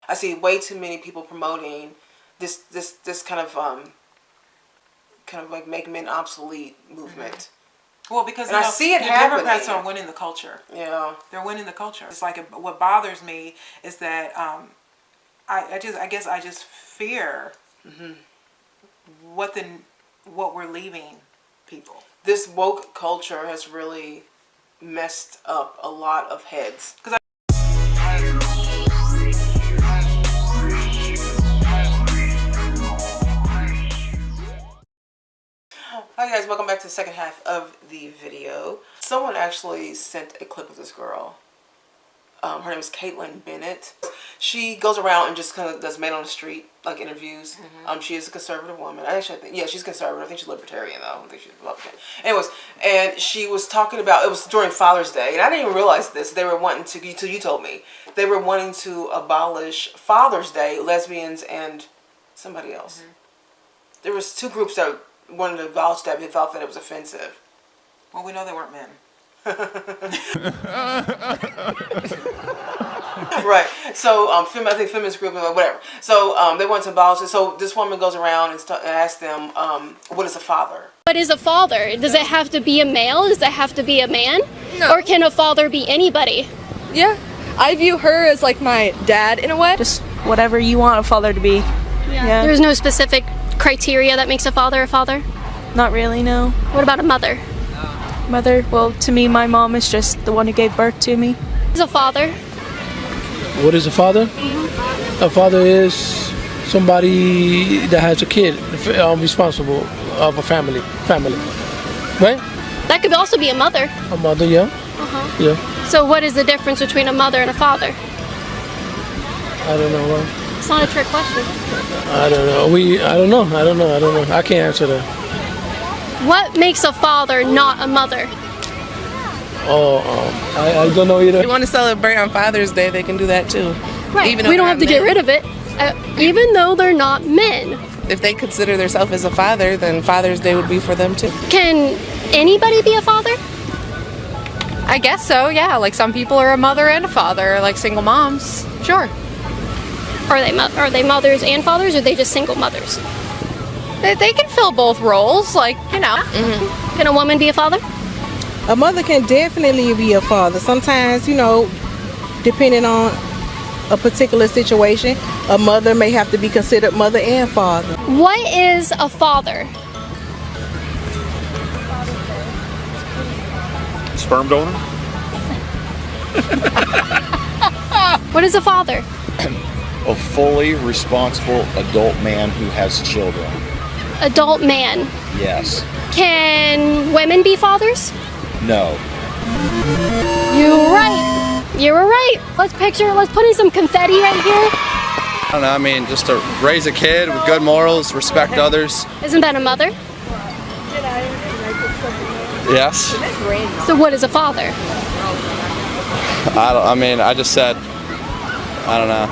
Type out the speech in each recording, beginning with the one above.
I see way too many people promoting this kind of like make men obsolete movement. Well, because I see it happening. Democrats are winning the culture. Yeah, they're winning the culture. It's like what bothers me is that I just fear what we're leaving people. This woke culture has really messed up a lot of heads. Hi guys, welcome back to the second half of the video. Someone actually sent a clip of this girl. Her name is Caitlin Bennett. She goes around and just kind of does men on the street, like interviews. She is a conservative woman. Yeah, she's conservative. I think she's libertarian though. I don't think she's Republican. Anyways, and she was talking about, it was during Father's Day, and I didn't even realize this. They were wanting to, until you told me, they were wanting to abolish Father's Day, lesbians and somebody else. There was two groups that wanted to abolish that, but they felt that it was offensive. Well, we know they weren't men. Right. So I think feminist group, whatever. So they want to abolish it. So this woman goes around and asks them, what is a father? What is a father? Does it have to be a male? Does it have to be a man? No. Or can a father be anybody? Yeah. I view her as like my dad in a way. Just whatever you want a father to be. Yeah. There's no specific criteria that makes a father? Not really, no. What about a mother? Mother, well, to me, my mom is just the one who gave birth to me. What is a father? What is a father? A father is somebody that has a kid, responsible of a family, right? That could also be a mother. A mother, yeah. Yeah. So what is the difference between a mother and a father? I don't know. It's not a trick question. I don't know. I don't know. I can't answer that. What makes a father not a mother? I don't know either. If you want to celebrate on Father's Day, they can do that too. Right. Even we don't have to get rid of it, even though they're not men. If they consider themselves as a father, then Father's Day would be for them too. Can anybody be a father? I guess so, yeah. Like some people are a mother and a father, like single moms. Sure. Are they mothers and fathers, or are they just single mothers? They can fill both roles, like, you know. Can a woman be a father? A mother can definitely be a father. Sometimes, you know, depending on a particular situation, a mother may have to be considered mother and father. What is a father? Sperm donor? What is a father? A fully responsible adult man who has children. Adult man. Yes. Can women be fathers? No. You were right. You were right. Let's put in some confetti right here. I don't know, I mean, just to raise a kid with good morals, respect others. Isn't that a mother? Yes. So what is a father? I just said, I don't know.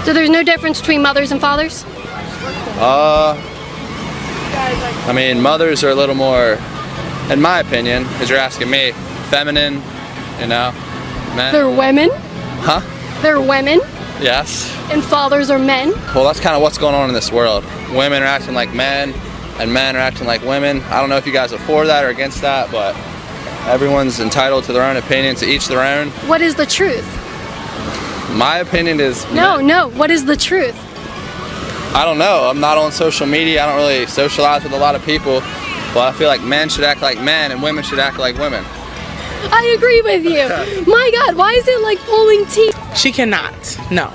So there's no difference between mothers and fathers? I mean, mothers are a little more, in my opinion, because you're asking me, feminine, you know, men. They're women? Huh? They're women? Yes. And fathers are men? Well, that's kind of what's going on in this world. Women are acting like men, and men are acting like women. I don't know if you guys are for that or against that, but everyone's entitled to their own opinion, to each their own. What is the truth? My opinion is... No, what is the truth? I don't know. I'm not on social media. I don't really socialize with a lot of people. But I feel like men should act like men and women should act like women. I agree with you. My God, why is it like pulling teeth? She cannot. No.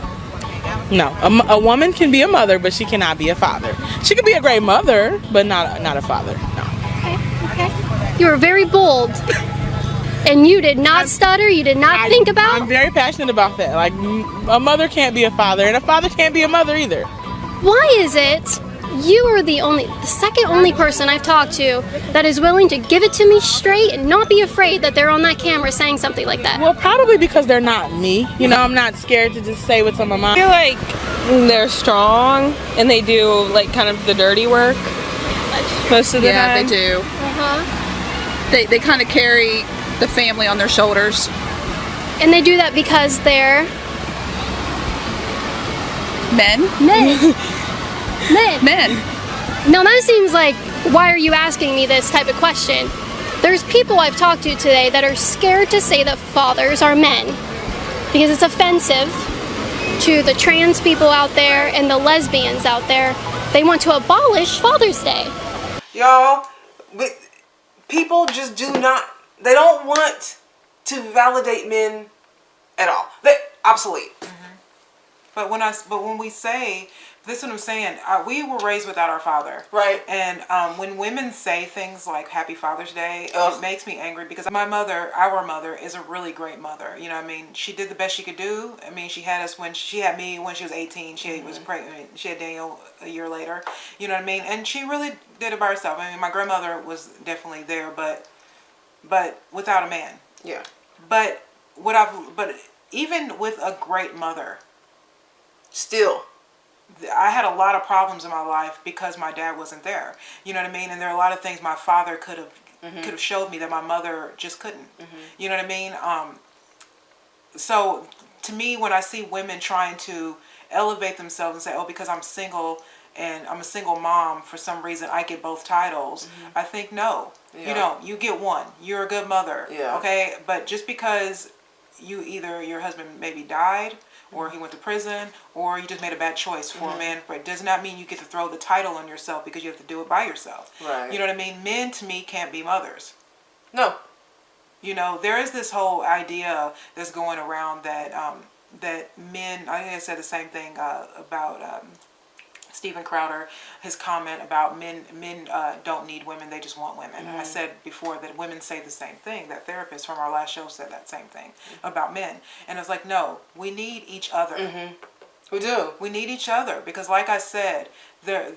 A woman can be a mother, but she cannot be a father. She could be a great mother, but not a father. No. Okay. You were very bold. And you did not stutter, you did not think about? I'm very passionate about that. Like, a mother can't be a father, and a father can't be a mother either. Why is it you are the second only person I've talked to that is willing to give it to me straight and not be afraid that they're on that camera saying something like that? Well, probably because they're not me. You know, I'm not scared to just say what's on my mind. I feel like they're strong and they do like kind of the dirty work most of the time. Yeah, they do. They kind of carry the family on their shoulders. And they do that because they're Men. Men. Men. Men. Now that seems like, why are you asking me this type of question? There's people I've talked to today that are scared to say that fathers are men because it's offensive to the trans people out there and the lesbians out there. They want to abolish Father's Day. Y'all, but people just do not, they don't want to validate men at all. They're obsolete. But when we say, this is what I'm saying, we were raised without our father. Right. And when women say things like Happy Father's Day, Ugh. it makes me angry because my mother, our mother, is a really great mother. You know what I mean? She did the best she could do. I mean, she had us when she had me when she was 18. She was pregnant. She had Daniel a year later. You know what I mean? And she really did it by herself. I mean, my grandmother was definitely there, but without a man. Yeah. But even with a great mother, still, I had a lot of problems in my life because my dad wasn't there. You know what I mean? And there are a lot of things my father could have showed me that my mother just couldn't. You know what I mean? So to me, when I see women trying to elevate themselves and say, "Oh, because I'm single and I'm a single mom, for some reason I get both titles," I think no, you don't. You get one. You're a good mother. Yeah. Okay, but just because your husband maybe died, or he went to prison, or you just made a bad choice for a man, but it does not mean you get to throw the title on yourself because you have to do it by yourself. Right. You know what I mean? Men, to me, can't be mothers. No. You know, there is this whole idea that's going around that that men, I think I said the same thing about Stephen Crowder, his comment about men don't need women, they just want women. And I said before that women say the same thing. That therapist from our last show said that same thing about men. And I was like, no, we need each other. We do. We need each other because, like I said, the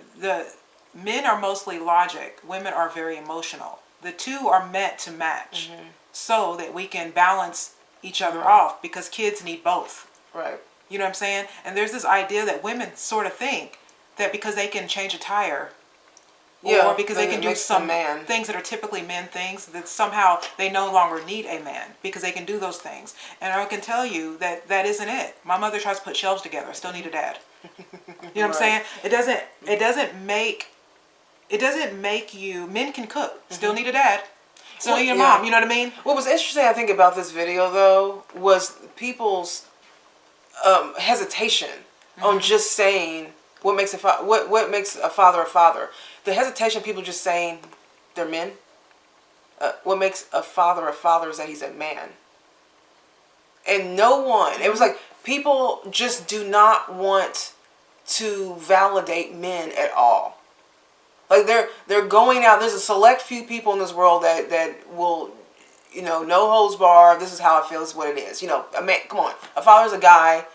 men are mostly logic. Women are very emotional. The two are meant to match so that we can balance each other off because kids need both. Right. You know what I'm saying? And there's this idea that women sort of think that because they can change a tire, or because they can do some things that are typically men things, that somehow they no longer need a man because they can do those things. And I can tell you that that isn't it. My mother tries to put shelves together. I still need a dad. You know what I'm saying? It doesn't make you, men can cook, still need a dad. Still need a mom, you know what I mean? What was interesting, I think, about this video, though, was people's hesitation on just saying what makes what makes a father a father. The hesitation, people just saying they're men. What makes a father is that he's a man. And no one, it was like people just do not want to validate men at all. Like they're going out. There's a select few people in this world that will, no holds barred. This is how I feel. This is what it is. A man. Come on, a father's a guy,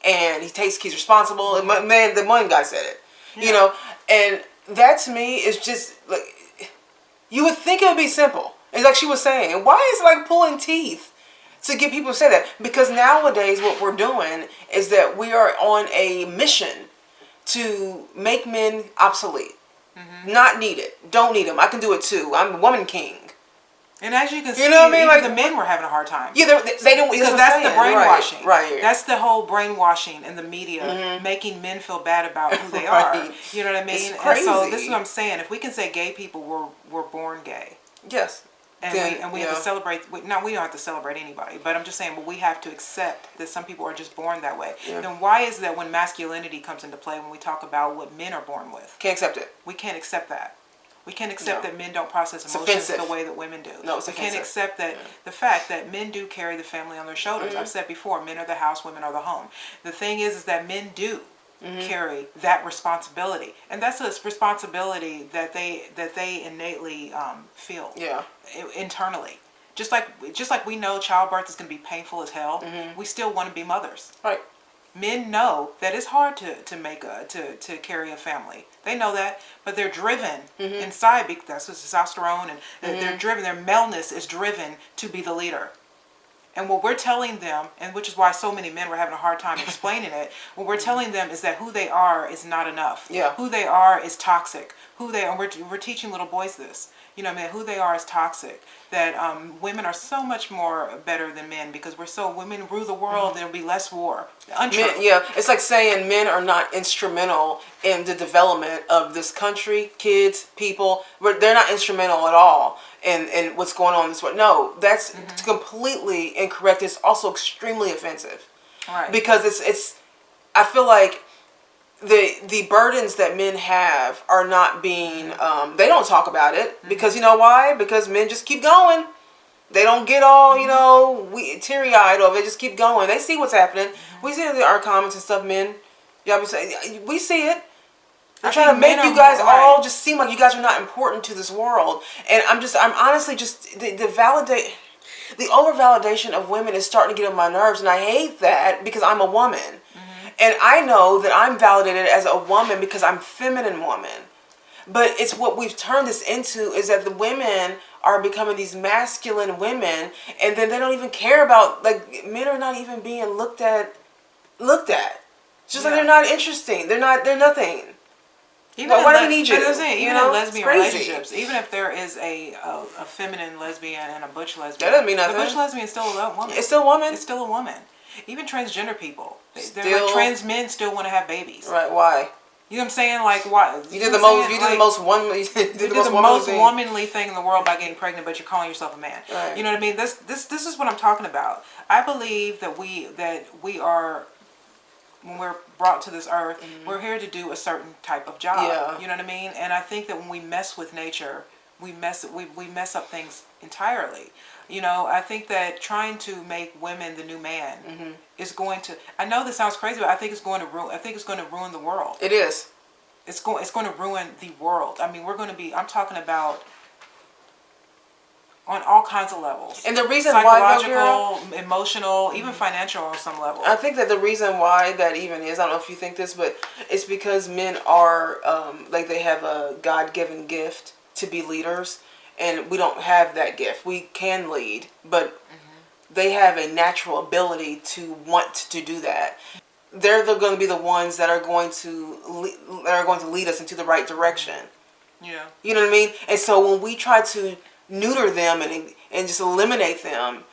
and he's responsible. And man, the one guy said it. And that to me is just like, you would think it would be simple. It's like she was saying. Why is it like pulling teeth to get people to say that? Because nowadays what we're doing is that we are on a mission to make men obsolete. Not needed. Don't need them. I can do it too. I'm a woman king. And as you can see, what I mean? Like the men were having a hard time. Yeah, they don't. Because that's the brainwashing. Right. That's the whole brainwashing in the media, making men feel bad about who they are. You know what I mean? It's crazy. And so this is what I'm saying. If we can say gay people were born gay. Yes. And we have to celebrate. We don't have to celebrate anybody, but I'm just saying, we have to accept that some people are just born that way. Yeah. Then why is that when masculinity comes into play, when we talk about what men are born with? Can't accept it. We can't accept that. We can't accept that men don't process emotions the way that women do. No, it's we offensive. Can't accept that the fact that men do carry the family on their shoulders. I've said before, men are the house, women are the home. The thing is that men do carry that responsibility, and that's a responsibility that they innately feel internally. Just like we know childbirth is going to be painful as hell, we still want to be mothers. Right. Men know that it's hard to carry a family. They know that, but they're driven inside. That's what testosterone, and they're driven. Their maleness is driven to be the leader. And what we're telling them, and which is why so many men were having a hard time explaining it, what we're telling them is that who they are is not enough. Yeah. Who they are is toxic. And we're teaching little boys this. You know what I mean? Who they are is toxic. That women are so much more better than men because women rule the world, there'll be less war. Untrue. It's like saying men are not instrumental in the development of this country, kids, people. They're not instrumental at all in what's going on in this world. No, that's completely incorrect. It's also extremely offensive. Right. Because it's I feel like the burdens that men have are not being they don't talk about it because you know why? Because men just keep going. They don't get all teary-eyed over it. Just keep going. They see what's happening. We see it in our comments and stuff. Men, y'all be saying we see it. They're trying to make you guys all just seem like you guys are not important to this world. And I'm honestly just the over-validation of women is starting to get on my nerves, and I hate that because I'm a woman. And I know that I'm validated as a woman because I'm a feminine woman. But it's what we've turned this into is that the women are becoming these masculine women, and then they don't even care about, like, men are not even being looked at. It's just like they're not interesting. They're nothing. Why do we need you? Even in lesbian relationships, even if there is a feminine lesbian and a butch lesbian, that doesn't mean nothing. The butch lesbian is still a woman. It's still a woman. It's still a woman. Even transgender people, they're like trans men still want to have babies. Right? Why? You know what I'm saying? Like, why? You did the most womanly thing in the world by getting pregnant, but you're calling yourself a man. Right. You know what I mean? This is what I'm talking about. I believe that we are, when we're brought to this earth, we're here to do a certain type of job. Yeah. You know what I mean? And I think that when we mess with nature, we mess up things entirely. You know, I think that trying to make women the new man is going to. I know this sounds crazy, but I think it's going to ruin. I think it's going to ruin the world. It is. It's going to ruin the world. I mean, we're going to be. I'm talking about on all kinds of levels. And the reason psychological, emotional, even financial on some level. I think that the reason why that even is, I don't know if you think this, but it's because men are like they have a God-given gift to be leaders. And we don't have that gift. We can lead, but they have a natural ability to want to do that. They're going to be the ones that are going to lead us into the right direction. Yeah. You know what I mean? And so when we try to neuter them and just eliminate them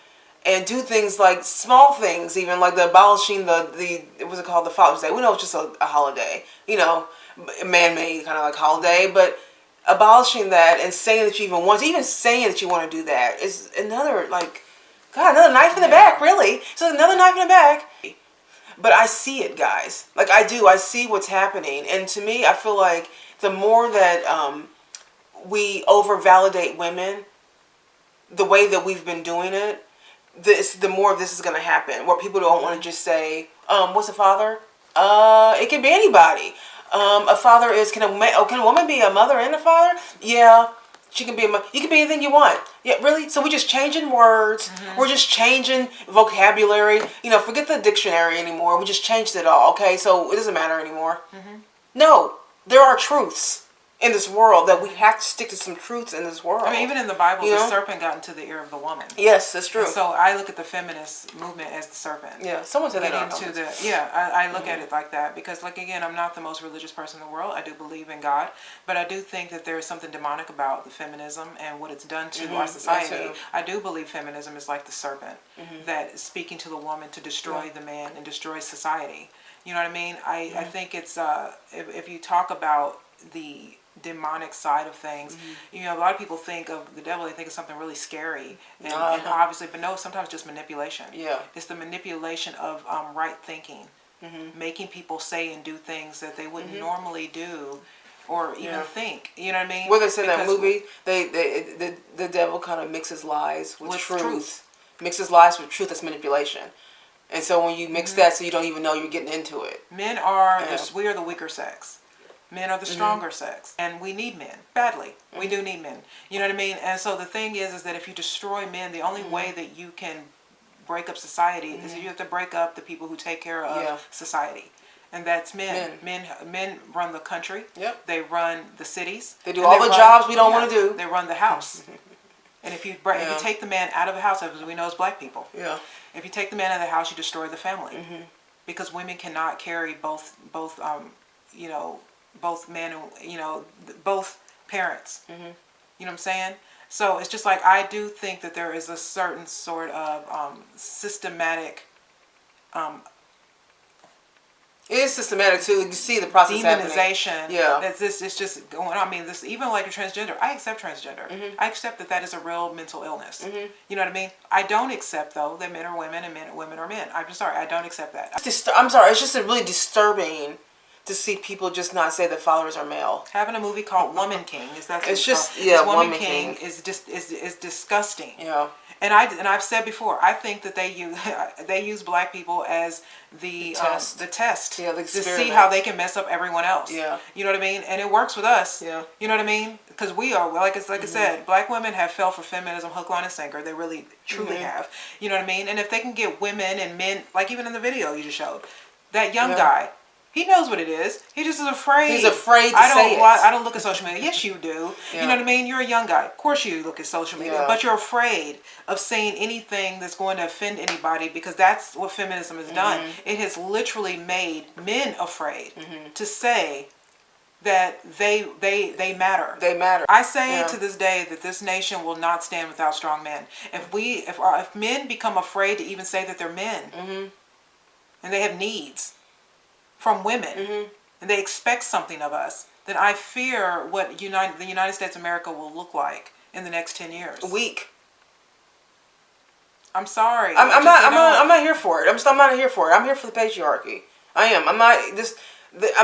and do things like small things, even like the abolishing the what's it called, the Father's Day. We know it's just a holiday, man-made kind of like holiday, but abolishing that and saying that you even saying that you want to do that is another another knife in the back, really. So another knife in the back. But I see it, guys. Like I do. I see what's happening. And to me, I feel like the more that we over-validate women, the way that we've been doing it, the more of this is going to happen. Where people don't want to just say, what's a father? It can be anybody. A father is, can a woman be a mother and a father? Yeah, she can be you can be anything you want. Yeah, really? So we're just changing words. We're just changing vocabulary. Forget the dictionary anymore. We just changed it all, okay? So it doesn't matter anymore. No, there are truths in this world that we have to stick to some truths in this world. I mean, even in the Bible, the serpent got into the ear of the woman. Yes, that's true. And so I look at the feminist movement as the serpent. Yeah, someone said that. I look at it like that because, like, again, I'm not the most religious person in the world. I do believe in God, but I do think that there is something demonic about the feminism and what it's done to our society. I do believe feminism is like the serpent that is speaking to the woman to destroy the man and destroy society. You know what I mean? I think it's if you talk about the demonic side of things, a lot of people think of the devil, they think of something really scary and obviously, but no, sometimes just manipulation. It's the manipulation of right thinking, making people say and do things that they wouldn't normally do or even think. You know what I mean? Well, they said in that movie, the devil kind of mixes lies with truth. Mixes lies with truth. That's manipulation. And so when you mix that, so you don't even know you're getting into it. Men are we are the weaker sex. Men are the stronger sex, and we need men badly. We do need men. You know what I mean? And so the thing is that if you destroy men, the only way that you can break up society is you have to break up the people who take care of society, and that's men. Men run the country. They run the cities. They do all the jobs we don't want to do. They run the house. And if you take the man out of the house, as we know as black people, if you take the man out of the house, you destroy the family, because women cannot carry both men and both parents. You know what I'm saying? So it's just like, I do think that there is a certain sort of systematic. It is systematic too. You see the process demonization. Happening. Yeah. That's this. It's just going on. I mean, this, even like a transgender. I accept transgender. I accept that is a real mental illness. You know what I mean? I don't accept though that men are women and women are men. I'm just sorry. I don't accept that. I'm sorry. It's just really disturbing to see people just not say that fathers are male. Having a movie called Woman King is that. It's just Woman King is just is disgusting. Yeah. And I've said before, I think that they use black people as the test to see how they can mess up everyone else. Yeah. You know what I mean? And it works with us. Yeah. You know what I mean? Because we are, like I said, black women have fell for feminism hook, line, and sinker. They really, truly have. You know what I mean? And if they can get women and men, like even in the video you just showed, that young guy, he knows what it is. He just is afraid. He's afraid to say it. I don't look at social media. Yes, you do. Yeah. You know what I mean? You're a young guy. Of course you look at social media. But you're afraid of saying anything that's going to offend anybody, because that's what feminism has done. It has literally made men afraid to say that they matter. They matter. I say to this day that this nation will not stand without strong men. If men become afraid to even say that they're men, and they have needs from women, and they expect something of us, then I fear what the United States of America will look like in the next 10 years. Weak. I'm sorry. I'm not here for it. I'm not here for it. I'm here for the patriarchy. I am. I'm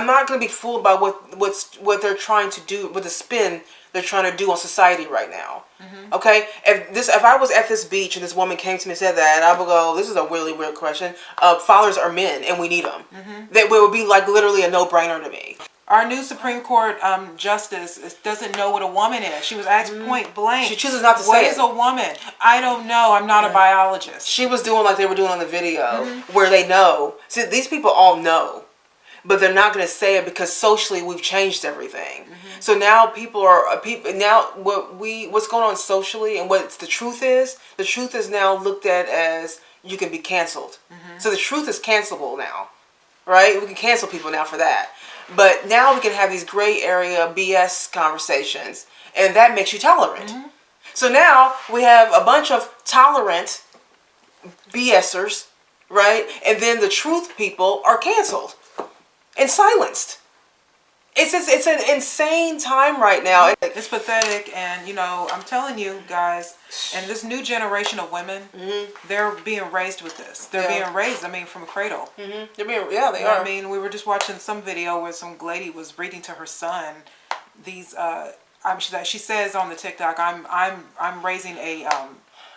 not going to be fooled by what they're trying to do, with the spin they're trying to do on society right now. Okay, if I was at this beach and this woman came to me and said that, I would go, this is a really weird question. Fathers are men and we need them. That would be like literally a no-brainer to me. Our new Supreme Court justice doesn't know what a woman is. She was asked point blank. She chooses not to say What is a woman? I don't know. I'm not a biologist. She was doing like they were doing on the video, where they know. See, these people all know, but they're not going to say it because socially we've changed everything. So now what's going on socially and what the truth is now looked at as you can be canceled. So the truth is cancelable now, right? We can cancel people now for that. But now we can have these gray area BS conversations, and that makes you tolerant. So now we have a bunch of tolerant BSers, right? And then the truth people are canceled and silenced. It's an insane time right now. It's pathetic, and I'm telling you guys, and this new generation of women, they're being raised with this. They're being raised, from a cradle. They're being, they are. I mean, we were just watching some video where some lady was reading to her son these. She says on the TikTok, I'm raising a.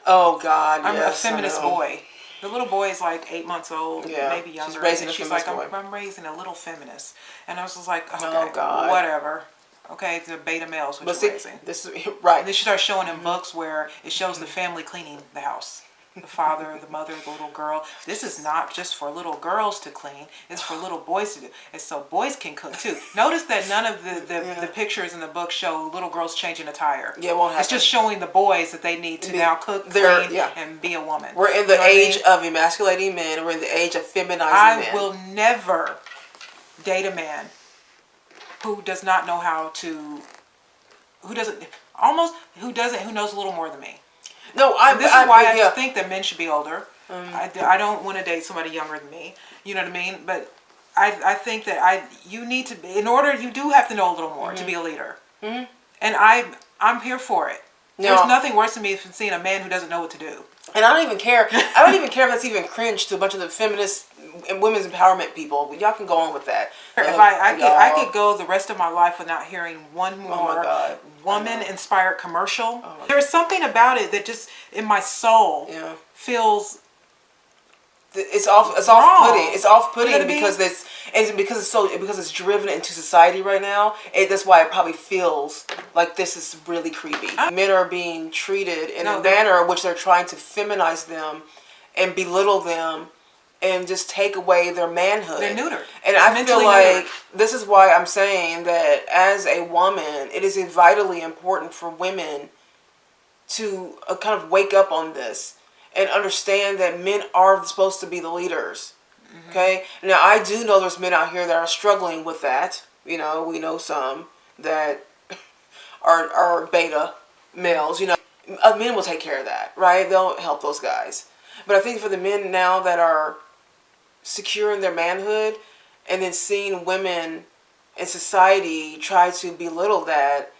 Oh God! I'm a feminist boy. The little boy is like 8 months old, maybe younger. She's like, I'm raising a little feminist. And I was just like, okay, God. Whatever. Okay, it's a beta males, which you're raising. This is, right. And then she starts showing him books where it shows the family cleaning the house. The father, the mother, the little girl. This is not just for little girls to clean. It's for little boys to do. And so boys can cook too. Notice that none of the pictures in the book show little girls changing a tire. Yeah, it won't happen. It's just showing the boys that they need to now cook, clean, and be a woman. We're in the age of emasculating men. We're in the age of feminizing men. I will never date a man who does not know how to, who knows a little more than me. No, this is why I think that men should be older. I don't want to date somebody younger than me. You know what I mean? But I think that you need to be, in order, you do have to know a little more to be a leader. And I'm here for it. No. There's nothing worse than me than seeing a man who doesn't know what to do. And I don't even care. I don't even care if that's even cringe to a bunch of the feminist and women's empowerment people. Y'all can go on with that. If I could go the rest of my life without hearing one more woman-inspired commercial. There's something about it that just in my soul feels. It's off-putting. It's off-putting because it's driven into society right now. That's why it probably feels like this is really creepy. Men are being treated in a manner in which they're trying to feminize them and belittle them and just take away their manhood. They're neutered. And I feel like this is why I'm saying that as a woman, it is vitally important for women to kind of wake up on this and understand that men are supposed to be the leaders. Okay? Now, I do know there's men out here that are struggling with that. You know, we know some that are beta males. You know, men will take care of that, right? They'll help those guys. But I think for the men now that are secure in their manhood and then seeing women in society try to belittle that,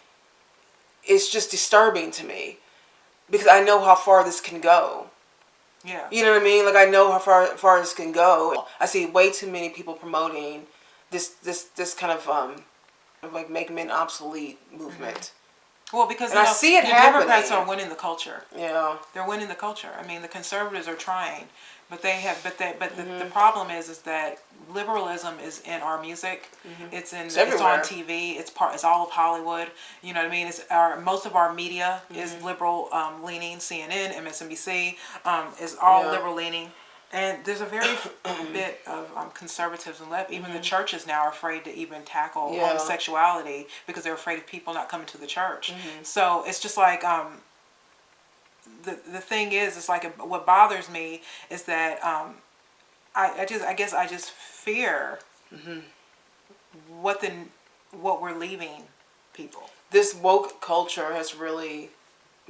it's just disturbing to me. Because I know how far this can go. Yeah. You know what I mean? Like, I know how far this can go. I see way too many people promoting this kind of like make men obsolete movement. Well, because I see it happening. The Democrats are winning the culture. Yeah. They're winning the culture. I mean, the conservatives are trying, but the problem is that liberalism is in our music. It's on TV. It's all of Hollywood. You know what I mean? Most of our media is liberal leaning. CNN, MSNBC is all liberal leaning. And there's a very bit of conservatism left. Even the churches now are afraid to even tackle homosexuality because they're afraid of people not coming to the church. So it's just like the thing is, it's like what bothers me is that I guess I just fear what we're leaving people. This woke culture has really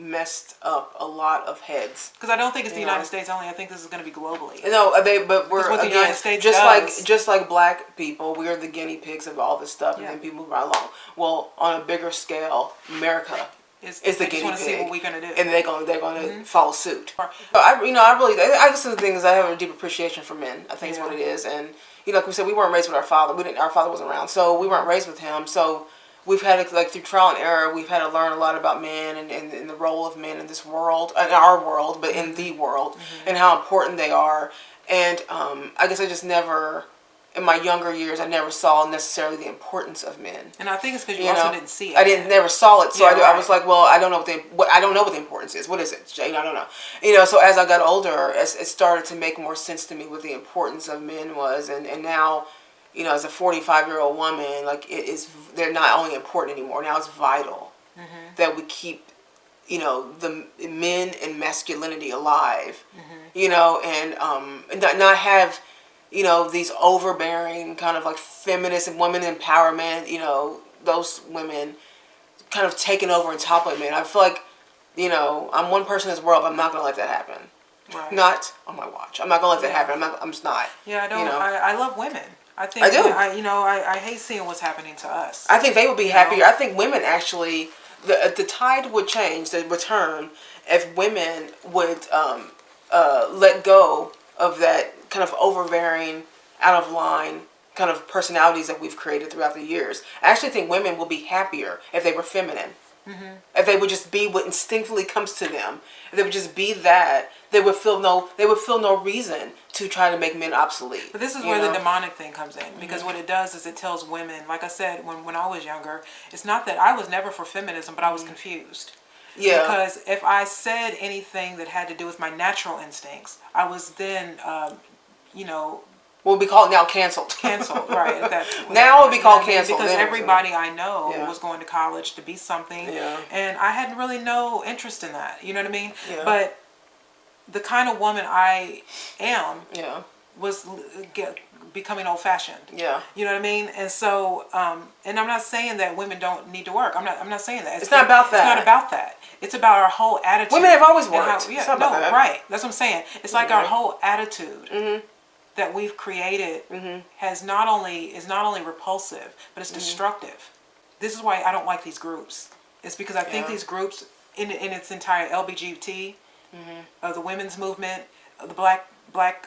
messed up a lot of heads. Because I don't think it's the United States only. I think this is going to be globally. No, but we're what the United States just like black people, we are the guinea pigs of all this stuff, and then people move right along. Well, on a bigger scale, America is the guinea pig. See what we're going to do, and they're going to follow suit. But I guess the thing is, I have a deep appreciation for men. I think is what it is, and like we said, we weren't raised with our father. Our father wasn't around, so we weren't raised with him. So we've had to, like, through trial and error, we've had to learn a lot about men and the role of men in this world, in our world, but in the world, and how important they are. And I guess I just never, in my younger years, I never saw necessarily the importance of men. And I think it's because you also didn't see it. I never saw it, so I was like, well, I don't know what the importance is. What is it? I don't know. So as I got older, it started to make more sense to me what the importance of men was, and now, as a 45-year-old woman, like, they're not only important anymore. Now it's vital that we keep, the men and masculinity alive, and not have, these overbearing kind of like feminist and women empowerment, those women kind of taking over and toppling men. I feel like, I'm one person in this world, but I'm not going to let that happen. Right. Not on my watch. I'm not going to let that happen. I'm just not. Yeah, I don't. I love women. I think I do. I hate seeing what's happening to us. I think they would be happier. I think women actually, the tide would change, the return, if women would let go of that kind of overbearing, out of line kind of personalities that we've created throughout the years. I actually think women will be happier if they were feminine. If they would just be what instinctively comes to them, if they would just be that, they would feel no reason to try to make men obsolete. But this is where the demonic thing comes in, because what it does is it tells women, like I said, when I was younger, it's not that I was never for feminism, but I was confused. Yeah. Because if I said anything that had to do with my natural instincts, I was then, will be called now canceled. Canceled, right. Now it will be called canceled. Because everybody I know was going to college to be something. Yeah. And I had really no interest in that. You know what I mean? Yeah. But the kind of woman I am was becoming old-fashioned. Yeah. You know what I mean? And so, and I'm not saying that women don't need to work. I'm not saying that. It's not about that. It's not about that. It's about our whole attitude. Women have always worked. It's not about that. Right. That's what I'm saying. It's like our whole attitude. That we've created is not only repulsive, but it's destructive. This is why I don't like these groups. It's because I think these groups, in its entire LGBT, the women's movement, the Black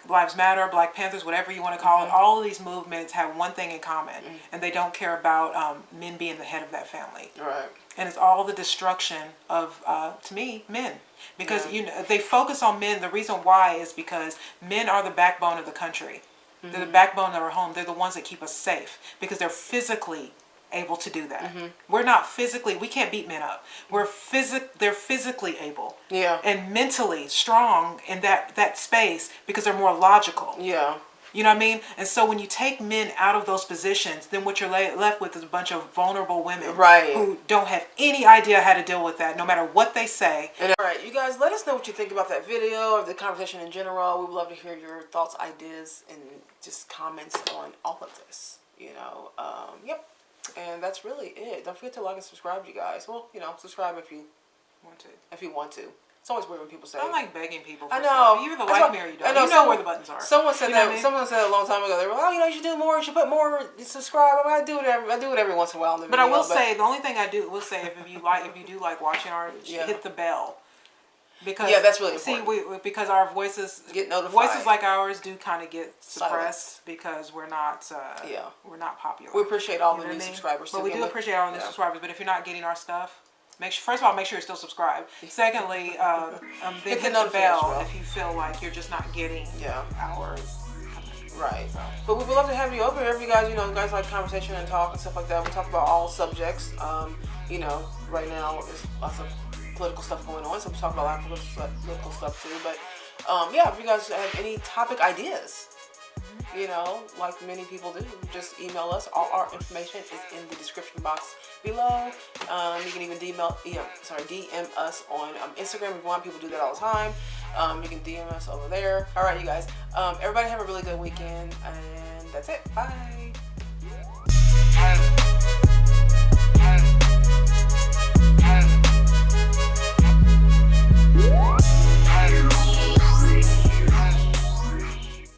Lives Matter, Black Panthers, whatever you want to call it, all of these movements have one thing in common, and they don't care about men being the head of that family. Right. And it's all the destruction of, to me, men. Because they focus on men. The reason why is because men are the backbone of the country. They're the backbone of our home. They're the ones that keep us safe because they're physically able to do that. We're not physically. We can't beat men up. They're physically able. Yeah. And mentally strong in that space because they're more logical. Yeah. You know what I mean? And so when you take men out of those positions, then what you're left with is a bunch of vulnerable women, right, who don't have any idea how to deal with that, no matter what they say. And all right, you guys, let us know what you think about that video or the conversation in general. We would love to hear your thoughts, ideas, and just comments on all of this. You know, yep. And that's really it. Don't forget to like and subscribe, you guys. Well, you know, subscribe if you want to. If you want to. It's always weird when people say. I don't like begging people for I know. stuff. You either like me or you don't. I know, you know where the buttons are. Someone said you know that. I mean? Someone said a long time ago. They were, oh, you know, you should do more. You should put more. Subscribe. I mean, I do it every once in a while. In the but video, I will say the only thing I do will say if you do like watching our hit the bell. Because that's really important. Because our voices get notified. Voices like ours do kind of get suppressed because we're not we're not popular. We appreciate all the new subscribers. But we do appreciate all the new subscribers. But if you're not getting our stuff, first of all, make sure you're still subscribed. Secondly, then hit the bell if you feel like you're just not getting ours. Right. But we would love to have you over here if you guys, you guys like conversation and talk and stuff like that. We talk about all subjects. You know, right now there's lots of political stuff going on, so we talk about a lot of political stuff too. But yeah, if you guys have any topic ideas, like many people do, just email us. All our information is in the description box below. You can even DM us on Instagram if you want. People do that all the time. You can DM us over there. All right, you guys. Everybody have a really good weekend, and that's it. Bye.